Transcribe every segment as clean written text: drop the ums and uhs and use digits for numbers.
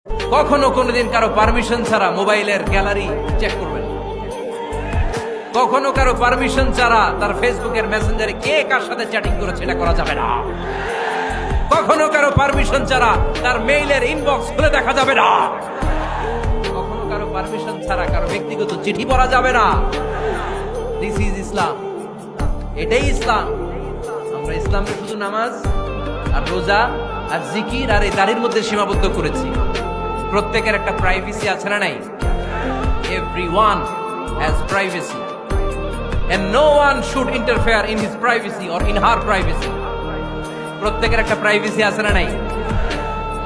কখনো কোনোদিন কারো পারমিশন ছাড়া মোবাইলের গ্যালারি চেক করবেন না। কখনো কারো পারমিশন ছাড়া তার ফেসবুকের মেসেঞ্জারে কে কার সাথে চ্যাটিং করেছে এটা করা যাবে না। কখনো কারো পারমিশন ছাড়া তার মেইলের ইনবক্স খুলে দেখা যাবে না। কখনো কারো পারমিশন ছাড়া কারো ব্যক্তিগত চিঠি পড়া যাবে না। দিস ইজ ইসলাম, এটাই ইসলাম। আমরা ইসলামকে শুধু নামাজ আর রোজা আর জিকির আর এই দাড়ির মধ্যে সীমাবদ্ধ করেছি। প্রত্যেকের একটা প্রাইভেসি আছে না নাই? Everyone has privacy and no one should interfere in his privacy or in her privacy. প্রত্যেকের একটা প্রাইভেসি আছে না নাই?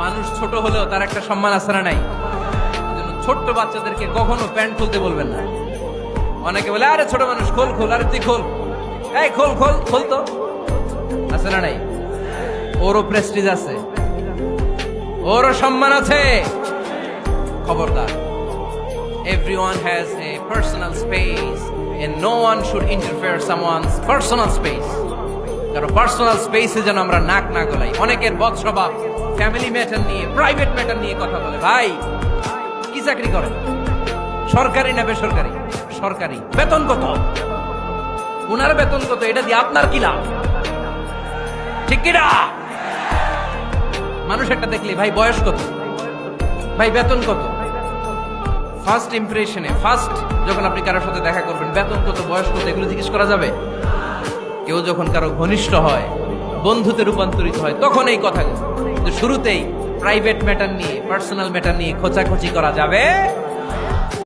মানুষ ছোট হলেও তার একটা সম্মান আছে না নাই? এজন্য ছোট্ট বাচ্চাদেরকে কখনো প্যান্ট খুলতে বলবেন না। অনেকে বলে আরে ছোট মানুষ খোল খোল, আরে তুই খোল, এই খোল খোল খোল, তো আছে না নাই? ওরও প্রেস্টিজ আছে, ওরও সম্মান আছে। খবরদার, everyone has a personal space and no one should interfere someone's personal space. কারো পার্সোনাল স্পেসে যেন আমরা নাক না গলাই। অনেকের বদস্বভাব ফ্যামিলি ম্যাটার নিয়ে, প্রাইভেট ম্যাটার নিয়ে কথা বলে। ভাই কি চাকরি করেন? সরকারি না বেসরকারি? সরকারি। বেতন কত? ওনার বেতন কত? এটা দিয়ে আপনার কি লাভ? ঠিক কিনা? মানুষ একটা দেখলে ভাই বয়স কত, ভাই বেতন কত, ফার্স্ট ইমপ্রেশনে, ফার্স্ট যখন আপনি কারোর সাথে দেখা করবেন, বেতন কত, বয়স কত, এগুলো জিজ্ঞেস করা যাবে? কেউ যখন কারো ঘনিষ্ঠ হয়, বন্ধুতে রূপান্তরিত হয়, তখন এই কথাগুলো। শুরুতেই প্রাইভেট ম্যাটার নিয়ে, পার্সোনাল ম্যাটার নিয়ে খোঁচাখুচি করা যাবে